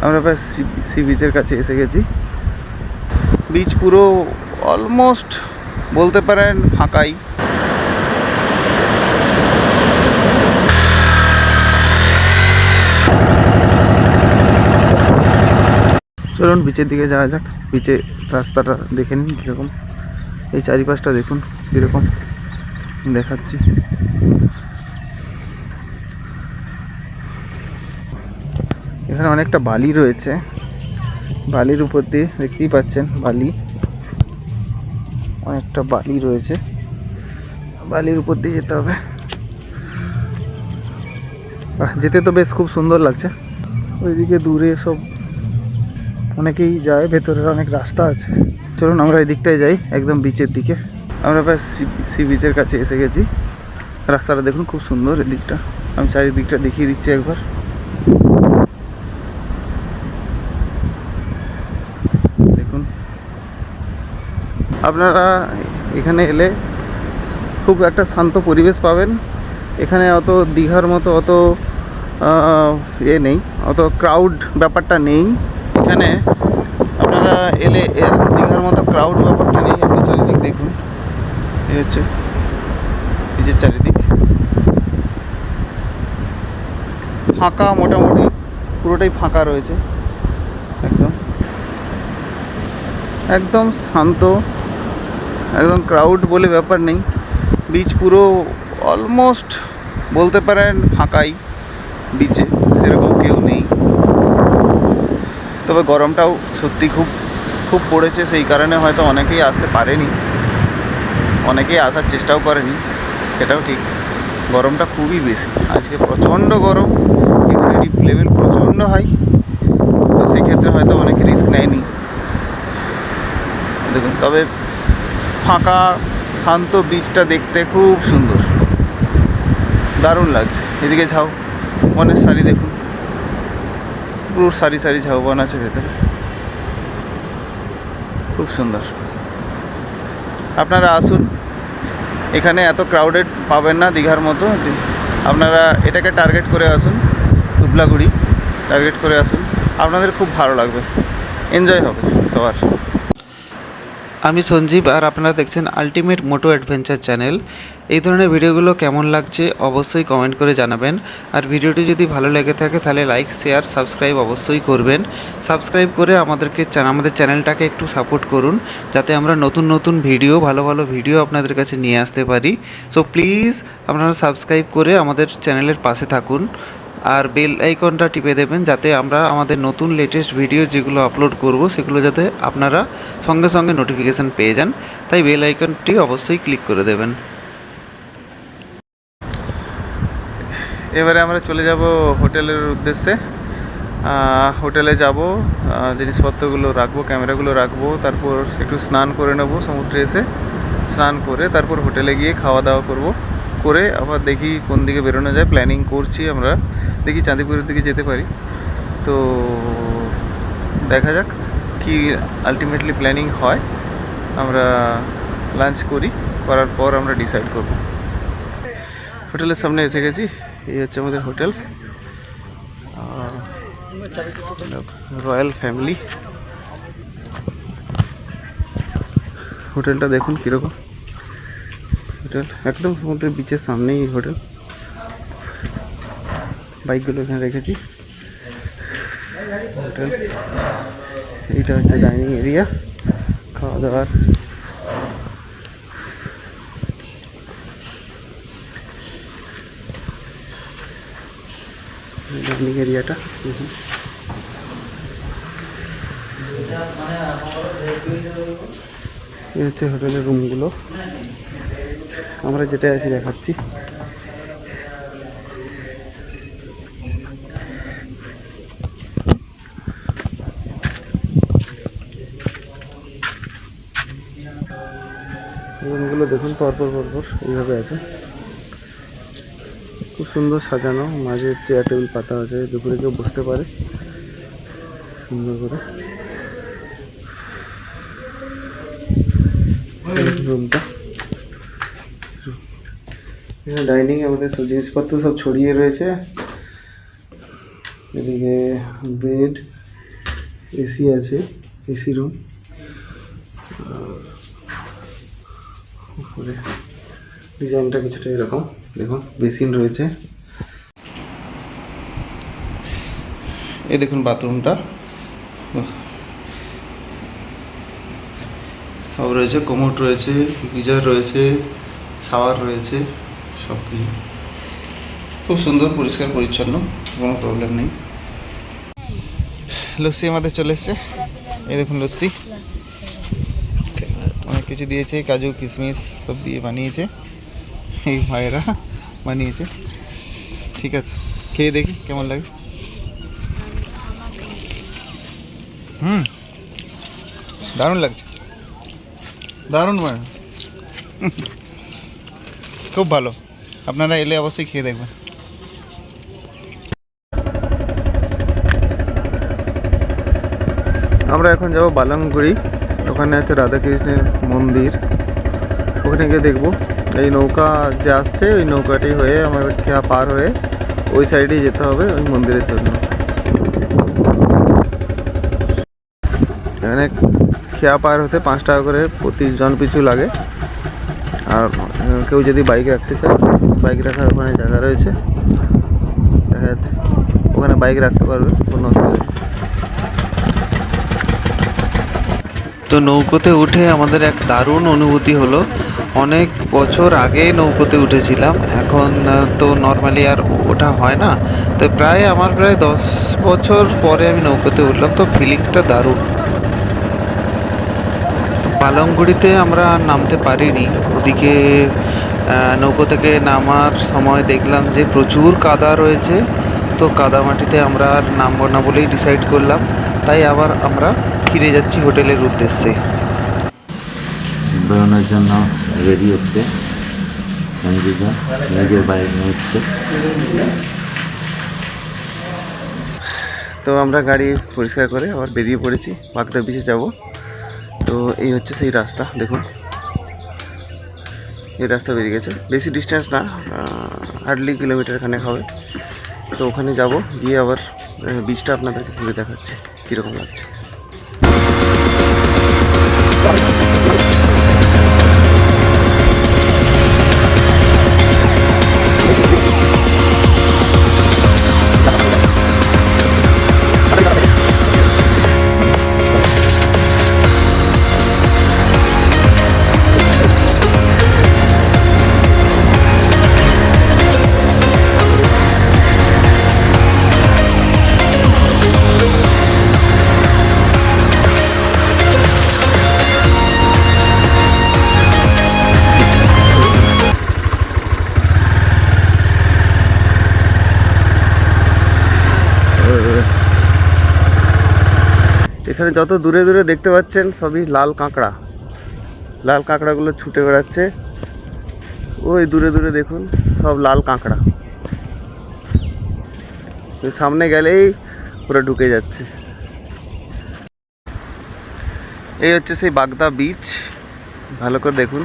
আমরা প্রায় সি বিচের কাছে এসে গেছি। বিচ পুরো অলমোস্ট বলতে পারেন ফাঁকাই। চলুন বিচের দিকে যাওয়া যাক। বিচে রাস্তাটা দেখে নিন কীরকম, এই চারিপাশটা দেখুন কীরকম দেখাচ্ছি। এখানে অনেকটা বালি রয়েছে, বালির উপর দিয়ে দেখতেই পাচ্ছেন বালি, অনেকটা বালি রয়েছে, বালির উপর দিয়ে যেতে হবে। যেতে তো বেশ খুব সুন্দর লাগছে। ওইদিকে দূরে সব অনেকেই যায়, ভেতরের অনেক রাস্তা আছে। চলুন আমরা এই দিকটায় যাই, একদম বিচের দিকে। আমরা প্রায় সি বিচের কাছে এসে গেছি। রাস্তাটা দেখুন খুব সুন্দর, এদিকটা আমি চারিদিকটা দেখিয়ে দিচ্ছি একবার। দেখুন আপনারা এখানে এলে খুব একটা শান্ত পরিবেশ পাবেন। এখানে অত দীঘার মতো অত নেই, অত ক্রাউড ব্যাপারটা নেই এখানে। আপনারা এলে দীঘার মতো ক্রাউড ব্যাপারটা নেই। আপনি চারিদিক দেখুন, এই হচ্ছে বিচের চারিদিক ফাঁকা, মোটামুটি পুরোটাই ফাঁকা রয়েছে, একদম একদম শান্ত, একদম ক্রাউড বলে ব্যাপার নেই। বিচ পুরো অলমোস্ট বলতে পারেন ফাঁকাই, বিচে সেরকম কেউ নেই। তবে গরমটাও সত্যি খুব খুব পড়েছে, সেই কারণে হয়তো অনেকেই আসতে পারেনি, অনেকেই আসার চেষ্টাও করেনি, এটাও ঠিক। গরমটা খুবই বেশি আজকে, প্রচণ্ড গরম, হিউমিডিটি লেভেল প্রচণ্ড হাই। তো সেক্ষেত্রে হয়তো অনেকে রিস্ক নেয়নি। দেখুন তবে ফাঁকা শান্ত বিচটা দেখতে খুব সুন্দর, দারুণ লাগছে। এদিকে ঝাউবনের সারি দেখুন, পুরো সারি সারি ঝাউবন আছে ভেতরে, খুব সুন্দর। আপনারা আসুন, এখানে এত ক্রাউডেড পাবেন না দীঘার মতো। আপনারা এটাকে টার্গেট করে আসুন, ধুবলাগুড়ি টার্গেট করে আসুন, আপনাদের খুব ভালো লাগবে, এনজয় হবে সবার। আমি সঞ্জীব, আর আপনারা দেখছেন আলটিমেট মোটো অ্যাডভেঞ্চার চ্যানেল। এই ধরনের ভিডিওগুলো কেমন লাগছে অবশ্যই কমেন্ট করে জানাবেন। আর ভিডিওটি যদি ভালো লেগে থাকে তাহলে লাইক, শেয়ার, সাবস্ক্রাইব অবশ্যই করবেন। সাবস্ক্রাইব করে আমাদের চ্যানেলটাকে একটু সাপোর্ট করুন, যাতে আমরা নতুন নতুন ভিডিও, ভালো ভালো ভিডিও আপনাদের কাছে নিয়ে আসতে পারি। সো প্লিজ আপনারা সাবস্ক্রাইব করে আমাদের চ্যানেলের পাশে থাকুন, আর বেল আইকনটা টিপে দেবেন, যাতে আমরা আমাদের নতুন লেটেস্ট ভিডিও যেগুলো আপলোড করব সেগুলো যাতে আপনারা সঙ্গে সঙ্গে নোটিফিকেশান পেয়ে যান। তাই বেল আইকনটি অবশ্যই ক্লিক করে দেবেন। এবারে আমরা চলে যাব হোটেলের উদ্দেশ্যে। হোটেলে যাব, জিনিসপত্রগুলো রাখবো, ক্যামেরাগুলো রাখবো, তারপর একটু স্নান করে নেব সমুদ্রে এসে। স্নান করে তারপর হোটেলে গিয়ে খাওয়া দাওয়া করব, করে আবার দেখি কোন দিকে বেরোনো যায়। প্ল্যানিং করছি আমরা, দেখি চাঁদিপুরের দিকে যেতে পারি। তো দেখা যাক কি আলটিমেটলি প্ল্যানিং হয়। আমরা লাঞ্চ করার পর আমরা ডিসাইড করব। হোটেলের সামনে এসে গেছি, এই হচ্ছে আমাদের হোটেল, রয়্যাল ফ্যামিলি। হোটেলটা দেখুন কীরকম, হোটেল একদম সমুদ্রের বিচের সামনেই এই হোটেল। বাইকগুলো এখানে রেখেছি। হোটেল, এইটা হচ্ছে ডাইনিং এরিয়া, খাওয়া দাওয়ার। ডাইনিং এরিয়াটা এই হচ্ছে হোটেলের রুমগুলো। আমরা যেটা আছি দেখাচ্ছি। রুমগুলো দেখুন পরপর এইভাবে আছে, খুব সুন্দর সাজানো। মাঝে চেয়ার টেবিল পাতা আছে, দুপুরে কেউ বসতে পারে সুন্দর করে। রুমটা এখানে ডাইনিং, আমাদের সব জিনিসপত্র সব ছড়িয়ে রয়েছে। এদিকে বেড, এসি আছে, এসি রুম। উপরে ডিজাইনটা কিছুটা এরকম, দেখুন বেসিন রয়েছে। এই দেখুন বাথরুমটা সব রয়েছে, কোমোড রয়েছে, গিজার রয়েছে, শাওয়ার রয়েছে, সব কিছু খুব সুন্দর, পরিষ্কার পরিচ্ছন্ন, কোনো প্রবলেম নেই। লস্যি আমাদের চলে এসছে, এই দেখুন লস্যি, অনেক কিছু দিয়েছে, কাজু কিশমিশ সব দিয়ে বানিয়েছে, এই ভাইয়েরা বানিয়েছে। ঠিক আছে, খেয়ে দেখি কেমন লাগে। দারুণ লাগছে, দারুণ, মানে খুব ভালো। আপনারা এলে অবশ্যই খেয়ে দেখবেন। আমরা এখন যাব বালামগুড়ি, ওখানে আছে রাধাকৃষ্ণের মন্দির, ওখানে গিয়ে দেখবো। এই নৌকা যে আসছে, ওই নৌকাটি হয়ে আমাদের খেয়া পার হয়ে ওই সাইডেই যেতে হবে ওই মন্দিরের জন্য। এখানে খেয়া পার হতে 5 টাকা করে প্রতি জন পিছু লাগে। আর কেউ যদি বাইক রাখতে চায়, বাইক রাখার ওখানে জায়গা রয়েছে, দেখা যাচ্ছে ওখানে বাইক রাখতে পারবে, কোনো অসুবিধা নেই। তো নৌকোতে উঠে আমাদের এক দারুণ অনুভূতি হলো। অনেক বছর আগে নৌকোতে উঠেছিলাম, এখন তো নর্মালি আর ওঠা হয় না, তো আমার প্রায় 10 বছর পরে আমি নৌকোতে উঠলাম, তো ফিলিংসটা দারুণ। পালংগুড়িতে আমরা নামতে পারিনি, ওদিকে নৌকো থেকে নামার সময় দেখলাম যে প্রচুর কাদা রয়েছে, তো কাদা মাটিতে আমরা আর নামবো না বলেই ডিসাইড করলাম, তাই আবার আমরা ফিরে যাচ্ছি হোটেলের উদ্দেশ্যে। বেরোনোর জন্য রেডি হচ্ছে সঞ্জিতা, নিজের বাইক নিচ্ছে। তো আমরা গাড়ি পরিষ্কার করে আবার বেরিয়ে পড়েছি, বাগদা বিচে যাব। তো এই হচ্ছে সেই রাস্তা, দেখুন এই রাস্তা বেরিয়ে গেছে, বেশি ডিস্টেন্স না, হার্ডলি কিলোমিটার খানেক হবে। তো ওখানে যাব, গিয়ে আবার বিচটা আপনাদেরকে ঘুরে দেখাচ্ছে কীরকম লাগছে। এখানে যত দূরে দূরে দেখতে পাচ্ছেন সবই লাল কাঁকড়া, লাল কাঁকড়াগুলো ছুটে বেড়াচ্ছে, ওই দূরে দূরে দেখুন সব লাল কাঁকড়া, সামনে গেলেই পুরো ঢুকে যাচ্ছে। এই হচ্ছে সেই বাগদা বিচ, ভালো করে দেখুন,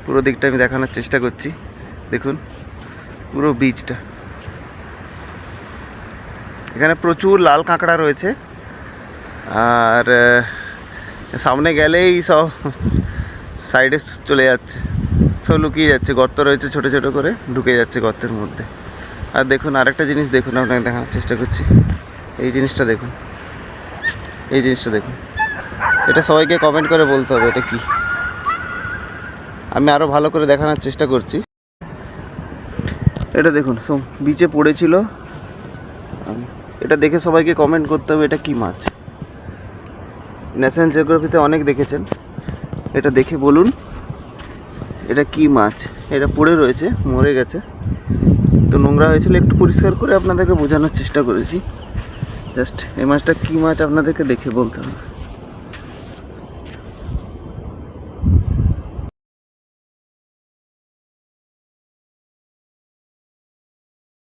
পুরো দিকটা আমি দেখানোর চেষ্টা করছি, দেখুন পুরো বিচটা। এখানে প্রচুর লাল কাঁকড়া রয়েছে, আর সামনে গেলেই সব সাইডে চলে যাচ্ছে, সব লুকিয়ে যাচ্ছে, গর্ত রয়েছে ছোট ছোট করে, ঢুকে যাচ্ছে গর্তের মধ্যে। আর দেখুন আরেকটা জিনিস দেখুন, আপনাকে দেখানোর চেষ্টা করছি, এই জিনিসটা দেখুন, এই জিনিসটা দেখুন, এটা সবাইকে কমেন্ট করে বলতে হবে এটা কি। আমি আরও ভালো করে দেখানোর চেষ্টা করছি। এটা দেখুন সব বিচে পড়েছিল, এটা দেখে সবাইকে কমেন্ট করতে হবে এটা কি মাছ। ন্যাশনাল জিওগ্রাফিতে অনেক দেখেছেন, এটা দেখে বলুন এটা কি মাছ। এটা পড়ে রয়েছে, মরে গেছে, তো নোংরা হয়েছিল, একটু পরিষ্কার করে আপনাদেরকে বোঝানোর চেষ্টা করেছি। জাস্ট এই মাছটা কী মাছ আপনাদেরকে দেখে বলতে হবে।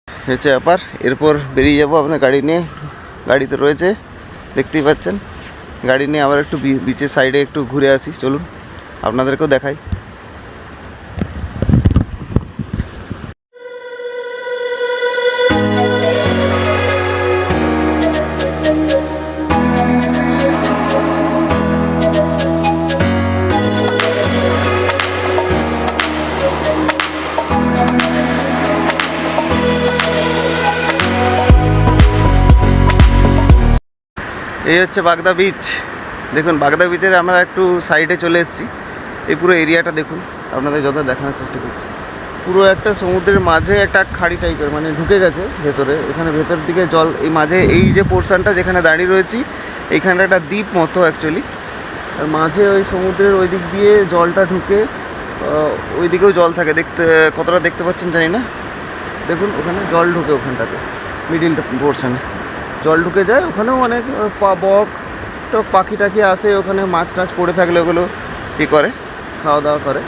হয়েছে ব্যাপার, এরপর বেরিয়ে যাব আপনার গাড়ি নিয়ে, গাড়িতে রয়েছে দেখতেই পাচ্ছেন, গাড়ি নিয়ে আবার একটু বিচের সাইডে একটু ঘুরে আসি, চলুন আপনাদেরকেও দেখাই। এই হচ্ছে বাগদা বিচ। দেখুন বাগদা বিচের আমরা একটু সাইডে চলে এসেছি। এই পুরো এরিয়াটা দেখুন, আপনাদের যত দেখানোর চেষ্টা করছি। পুরো একটা সমুদ্রের মাঝে একটা খাড়ি টাইপের, মানে ঢুকে গেছে ভেতরে। এখানে ভেতর দিকে জল, এই মাঝে এই যে পোর্শনটা যেখানে দাঁড়িয়ে রয়েছি, এইখানটা একটা দ্বীপ মতো অ্যাকচুয়ালি। আর মাঝে ওই সমুদ্রের ওই দিক দিয়ে জলটা ঢুকে, ওই দিকেও জল থাকে। দেখতে কতটা দেখতে পাচ্ছেন জানি না, দেখুন ওখানে জল ঢুকে, ওখানটাতে মিডিল পোর্শনে জল ঢুকে যায়। ওখানেও অনেক বক টক পাখি টাখি আসে, ওখানে মাছ টাছ পড়ে থাকলে ওগুলো ই করে, খাওয়া দাওয়া করে।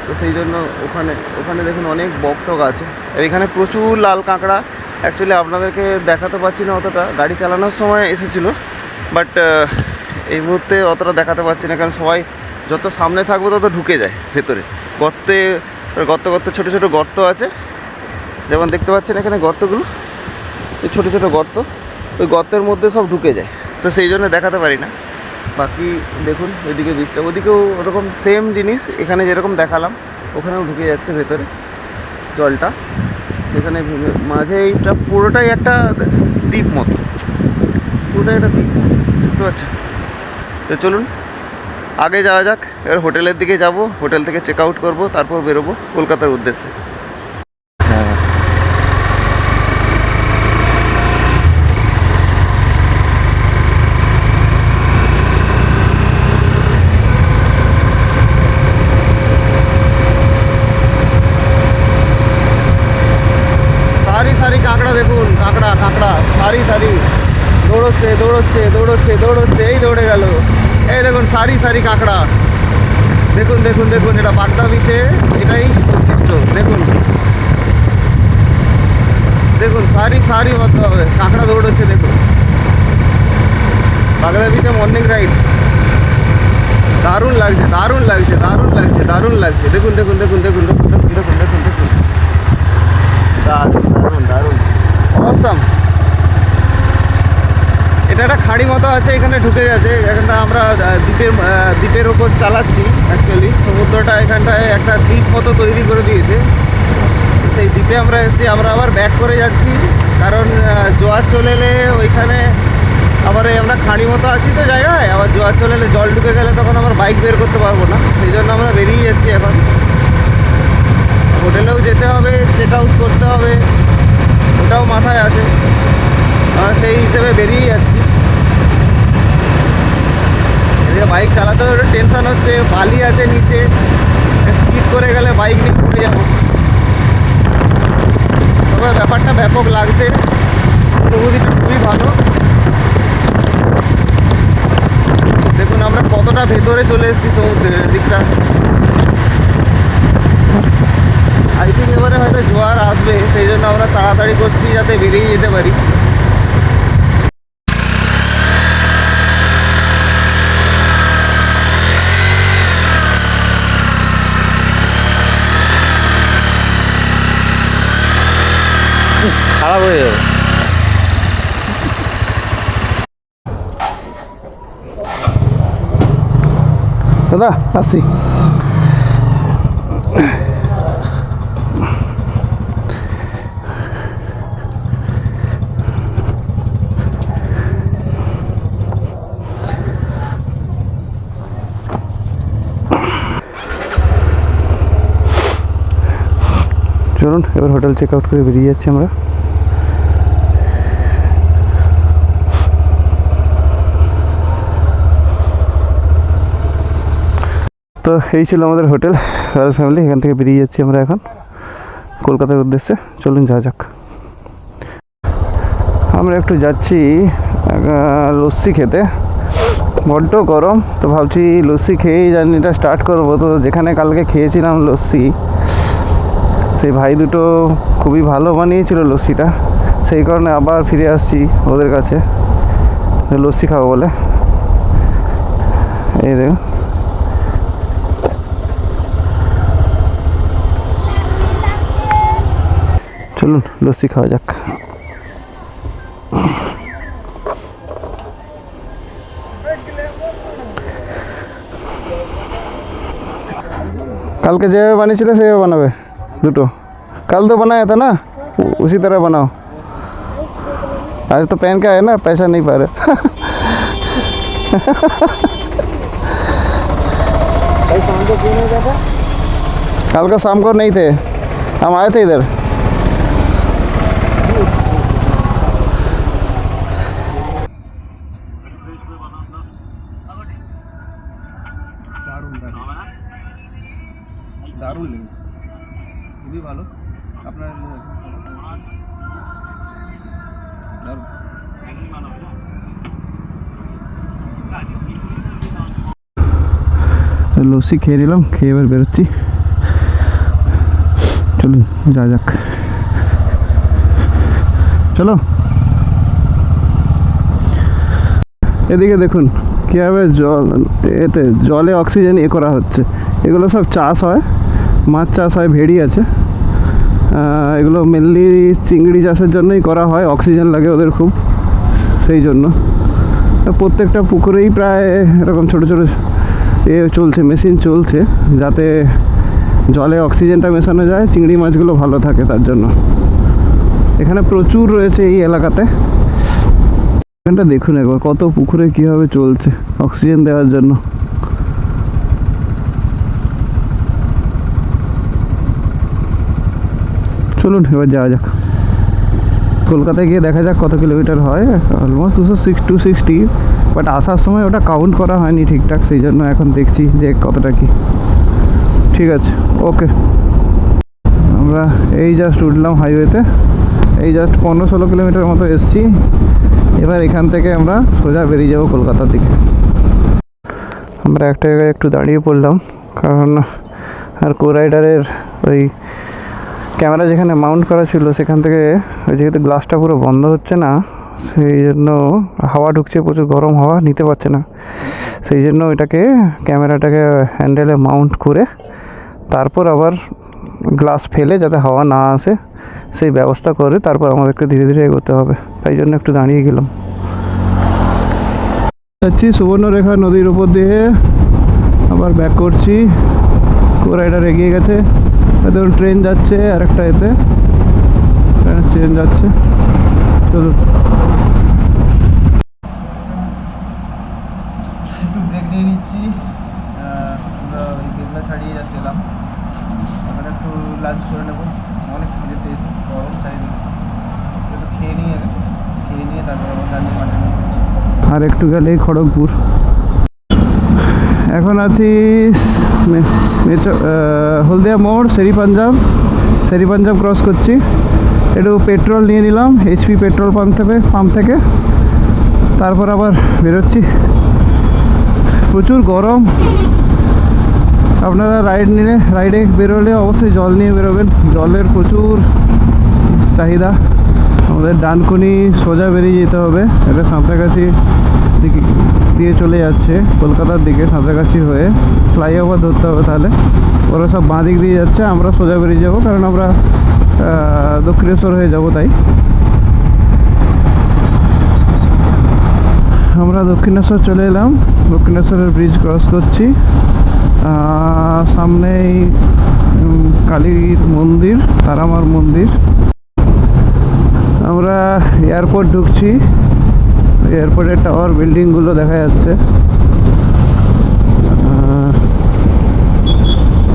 তো সেই জন্য ওখানে দেখুন অনেক বক টক আছে। আর এখানে প্রচুর লাল কাঁকড়া। অ্যাকচুয়ালি আপনাদেরকে দেখাতে পারছি না অতটা, গাড়ি চালানোর সময় এসেছিলো, বাট এই মুহূর্তে অতটা দেখাতে পারছি না, কারণ সবাই যত সামনে থাকবো তত ঢুকে যায় ভেতরে। গর্ত ছোটো ছোটো গর্ত আছে, যেমন দেখতে পাচ্ছেন এখানে গর্তগুলো, এই ছোটো ছোটো গর্ত, ওই গর্তের মধ্যে সব ঢুকে যায়। তো সেই জন্য দেখাতে পারি না। বাকি দেখুন ওইদিকে বীজটা, ওদিকেও ওরকম সেম জিনিস, এখানে যেরকম দেখালাম ওখানেও ঢুকে যাচ্ছে ভেতরে জলটা। এখানে মাঝে এইটা পুরোটাই একটা দ্বীপ মতো, পুরোটাই একটা দ্বীপ, বুঝতে পারছেন? তো চলুন আগে যাওয়া যাক। এবার হোটেলের দিকে যাব, হোটেল থেকে চেক আউট করবো, তারপর বেরোবো কলকাতার উদ্দেশ্যে। হ্যাঁ, সারি সারি কাঁকড়া দেখুন, কাঁকড়া সারি সারি দৌড়চ্ছে, এই দৌড়ে গেল। এই দেখুন সারি সারি কাঁকড়া, দেখুন এটা বাগদা বিচে এটাই বৈশিষ্ট্য। দেখুন সারি মতো হবে, কাঁকড়া দৌড়চ্ছে। দেখুন বাগদা বিচে মর্নিং রাইড, দারুণ লাগছে। দেখুন দারুণ অসাম। এটা একটা খাঁড়ি মতো আছে, এখানে ঢুকে গেছে। এখানটা আমরা দ্বীপের ওপর চালাচ্ছি। অ্যাকচুয়ালি সমুদ্রটা এখানটায় একটা দ্বীপ মতো তৈরি করে দিয়েছে। সেই দ্বীপে আমরা এসেছি, আমরা আবার ব্যাক করে যাচ্ছি, কারণ জোয়ার চলে এলে ওইখানে আবার আমরা খাঁড়ি মতো আছি তো জায়গায়, আবার জোয়ার চলে এলে জল ঢুকে গেলে তখন আবার বাইক বের করতে পারবো না। সেই জন্য আমরা বেরিয়ে যাচ্ছি এখন। হোটেলেও যেতে হবে, চেক আউট করতে হবে, ওটাও মাথায় আছে। আমরা সেই হিসেবে বেরিয়ে যাচ্ছি। এদিকে বাইক চালাতেও একটু টেনশান হচ্ছে, বালি আছে নিচে, স্কিড করে গেলে বাইক নিয়ে পড়ে যাবো। তবে ব্যাপারটা ব্যাপক লাগছে, অনুভূতিটা খুবই ভালো। দেখুন আমরা কতটা ভেতরে চলে এসেছি সমুদ্রের দিকটা। আই থিঙ্ক এবারে হয়তো জোয়ার আসবে, সেই জন্য আমরা তাড়াতাড়ি করছি যাতে বেরিয়ে যেতে পারি। খারাপ হয়ে যাবে। দাদা আসছি। চলুন এবার হোটেল চেক আউট করে বেরিয়ে যাচ্ছি আমরা। তো এই ছিল আমাদের হোটেল রয়্যাল ফ্যামিলি। এখান থেকে বেরিয়ে যাচ্ছি আমরা এখন কলকাতার উদ্দেশ্যে। চলুন যাওয়া যাক। আমরা একটু যাচ্ছি লস্যি খেতে, বড্ড গরম, তো ভাবছি লস্যি খেয়েই জার্নিটা স্টার্ট করবো। তো যেখানে কালকে খেয়েছিলাম লস্যি, সেই ভাই দুটো খুবই ভালো বানিয়েছিল লস্যিটা, সেই কারণে আবার ফিরে আসছি ওদের কাছে লস্যি খাবো বলে। এই দেখো, চলুন লস্যি খাওয়া যাক। कल के जेब बनी चले से बनावे दुटो कल तो बनाया था ना उसी तरह बनाओ। आज तो पहन के आए ना, पैसा नहीं पा रहे भाई शाम को क्यों नहीं जाता? कल का शाम को नहीं थे, हम आए थे इधर। দারুণ লেগে খুবই ভালো আপনার লস্যি খেয়ে নিলাম, খেয়ে এবার বেরোচ্ছি। চলুন যা যাক, চলো। এদিকে দেখুন কীভাবে জল, এতে জলে অক্সিজেন করা হচ্ছে। এগুলো সব চাষ হয়, মাছ চাষ হয়, ভেড়ি আছে। এগুলো মেনলি চিংড়ি চাষের জন্যই করা হয়, অক্সিজেন লাগে ওদের খুব, সেই জন্য প্রত্যেকটা পুকুরেই প্রায় এরকম ছোটো ছোটো চলছে, মেশিন চলছে, যাতে জলে অক্সিজেনটা মেশানো যায়, চিংড়ি মাছগুলো ভালো থাকে তার জন্য। এখানে প্রচুর রয়েছে এই এলাকাতে। এখানটা দেখুন একবার কত পুকুরে কীভাবে চলছে অক্সিজেন দেওয়ার জন্য। চলুন এবার যাওয়া যাক, কলকাতায় গিয়ে দেখা যাক কত কিলোমিটার হয়। অলমোস্ট 260, বাট আসার সময় ওটা কাউন্ট করা হয়নি ঠিকঠাক, সেই জন্য এখন দেখছি যে কতটা কি। ঠিক আছে, ওকে। আমরা এই জাস্ট উঠলাম হাইওয়েতে, এই জাস্ট 15-16 কিলোমিটার মতো এসছি। এবার এখান থেকে আমরা সোজা বেরিয়ে যাব কলকাতার দিকে। আমরা একটা জায়গায় একটু দাঁড়িয়ে পড়লাম, কারণ আর কোরাইডারের ওই ক্যামেরা যেখানে মাউন্ট করা ছিল সেখান থেকে ওই যেহেতু গ্লাসটা পুরো বন্ধ হচ্ছে না, সেই জন্য হাওয়া ঢুকছে, প্রচুর গরম হাওয়া নিতে পারছে না। সেই জন্য ওইটাকে ক্যামেরাটাকে হ্যান্ডেলে মাউন্ট করে তারপর আবার গ্লাস ফেলে যাতে হাওয়া না আসে সেই ব্যবস্থা করে তারপর আমাদেরকে ধীরে ধীরে এগোতে হবে। তাই জন্য একটু দাঁড়িয়ে গেলাম। যাচ্ছি সুবর্ণরেখা নদীর উপর দিয়ে, আবার ব্যাক করছি। কোরাইডার এগিয়ে গেছে, ধরুন ট্রেন যাচ্ছে আর একটা এতে ট্রেন যাচ্ছে। চলুন একটু ব্রেক নিয়ে নিচ্ছি। আমরা ওই গেমলা ছাড়িয়ে যাচ্ছি, এলাম ওখানে একটু লাঞ্চ করে নেবো। অনেক খিদে পেয়েছি, গরম চারিদিকে, একটু খেয়ে নিয়ে তারপর আবার জার্নি কন্টিনিউ। আর একটু গেলেই খড়গপুর। এখন আছি হলদিয়া মোড়, শেরি পাঞ্জাব ক্রস করছি। একটু পেট্রোল নিয়ে নিলাম HP পেট্রোল পাম্প থেকে, তারপর আবার বেরোচ্ছি। প্রচুর গরম, আপনারা রাইডে বেরোলে অবশ্যই জল নিয়ে বেরোবেন, জলের প্রচুর চাহিদা। আমাদের ডানকুনি সোজা বেরিয়ে যেতে হবে, এটা সাঁতরাগাছি দিকে দিয়ে চলে যাচ্ছে কলকাতার দিকে, সাঁতরাগাছি হয়ে ফ্লাইওভার ধরতে হবে, তাহলে ওরা সব বাঁ দিক দিয়ে যাচ্ছে, আমরা সোজা বেরিয়ে যাব, কারণ আমরা দক্ষিণেশ্বর হয়ে যাব। তাই আমরা দক্ষিণেশ্বর চলে এলাম, দক্ষিণেশ্বরের ব্রিজ ক্রস করছি। সামনেই কালীর মন্দির, তারামার মন্দির। আমরা এয়ারপোর্ট ঢুকছি, এয়ারপোর্টের টাওয়ার বিল্ডিংগুলো দেখা যাচ্ছে।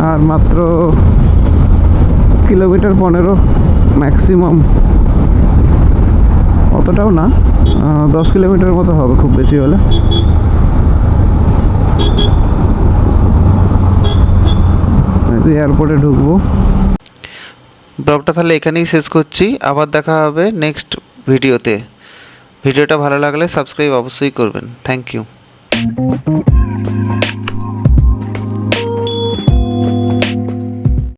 আর মাত্র কিলোমিটার 15 ম্যাক্সিমাম, অতটাও না, 10 কিলোমিটার মতো হবে খুব বেশি হলে। এয়ারপোর্টে ঢুকবো। ব্লগটা তাহলে এখানেই শেষ করছি, আবার দেখা হবে নেক্সট ভিডিওতে। ভিডিওটা ভালো লাগলে সাবস্ক্রাইব অবশ্যই করবেন। Thank you.